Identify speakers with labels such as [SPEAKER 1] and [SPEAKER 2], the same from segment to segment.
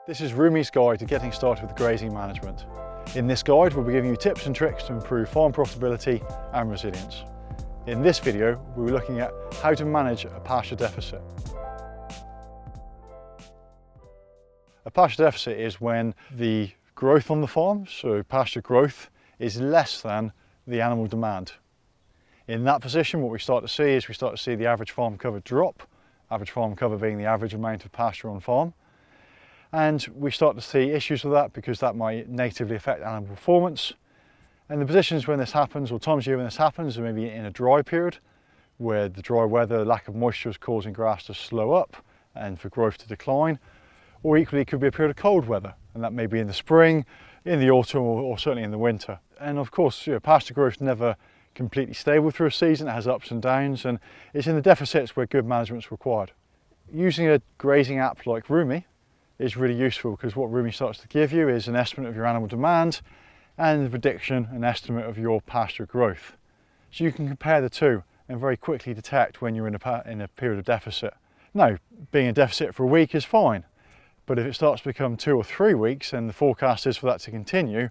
[SPEAKER 1] This is Rumi's guide to getting started with grazing management. In this guide, we'll be giving you tips and tricks to improve farm profitability and resilience. In this video, we'll be looking at how to manage a pasture deficit. A pasture deficit is when the growth on the farm, so pasture growth, is less than the animal demand. In that position, what we start to see the average farm cover drop, average farm cover being the average amount of pasture on farm. And we start to see issues with that because that might negatively affect animal performance. And the positions when this happens, or times of year when this happens, are maybe in a dry period where the dry weather, lack of moisture is causing grass to slow up and for growth to decline. Or equally, it could be a period of cold weather, and that may be in the spring, in the autumn, or certainly in the winter. And of course, pasture growth is never completely stable through a season. It has ups and downs, and it's in the deficits where good management is required. Using a grazing app like Rumi is really useful because what Rumi starts to give you is an estimate of your animal demand and the prediction and estimate of your pasture growth. So you can compare the two and very quickly detect when you're in a period of deficit. Now, being a deficit for a week is fine, but if it starts to become 2 or 3 weeks and the forecast is for that to continue,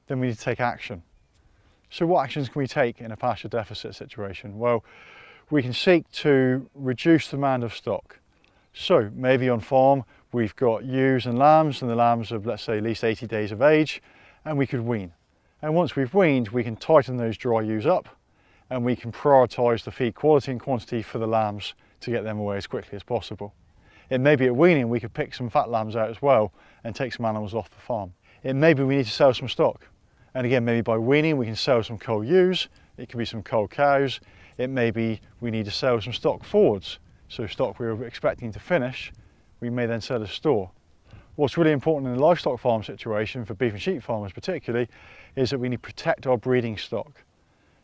[SPEAKER 1] then we need to take action. So what actions can we take in a pasture deficit situation? Well, we can seek to reduce the demand of stock. So maybe on farm we've got ewes and lambs, and the lambs are, let's say, at least 80 days of age, and we could wean. And once we've weaned, we can tighten those dry ewes up, and we can prioritise the feed quality and quantity for the lambs to get them away as quickly as possible. It may be at weaning we could pick some fat lambs out as well and take some animals off the farm. It may be we need to sell some stock. And again, maybe by weaning we can sell some cold ewes, it could be some cold cows, it may be we need to sell some stock forwards. So stock we were expecting to finish, we may then sell as store. What's really important in the livestock farm situation, for beef and sheep farmers particularly, is that we need to protect our breeding stock.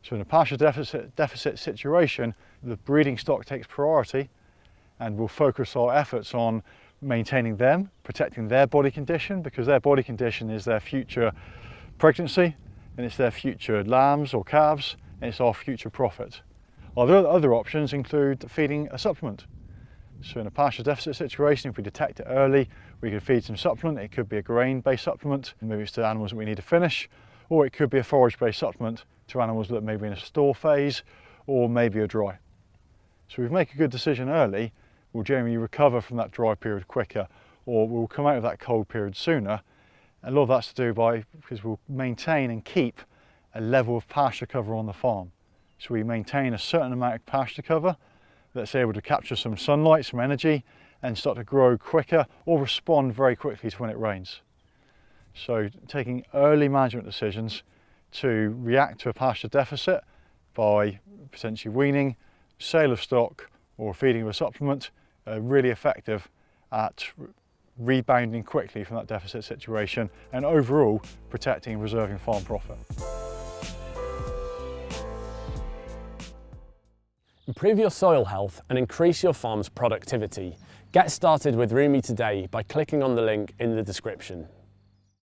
[SPEAKER 1] So in a pasture deficit situation, the breeding stock takes priority, and we'll focus our efforts on maintaining them, protecting their body condition, because their body condition is their future pregnancy, and it's their future lambs or calves, and it's our future profit. Other options include feeding a supplement. So in a pasture deficit situation, if we detect it early, we could feed some supplement. It could be a grain-based supplement, maybe it's to animals that we need to finish, or it could be a forage-based supplement to animals that may be in a store phase, or maybe a dry. So if we make a good decision early, we'll generally recover from that dry period quicker, or we'll come out of that cold period sooner. And a lot of that's to do because we'll maintain and keep a level of pasture cover on the farm. So we maintain a certain amount of pasture cover that's able to capture some sunlight, some energy, and start to grow quicker or respond very quickly to when it rains. So taking early management decisions to react to a pasture deficit by potentially weaning, sale of stock, or feeding of a supplement are really effective at rebounding quickly from that deficit situation and overall protecting and preserving farm profit.
[SPEAKER 2] Improve your soil health and increase your farm's productivity. Get started with Rumi today by clicking on the link in the description.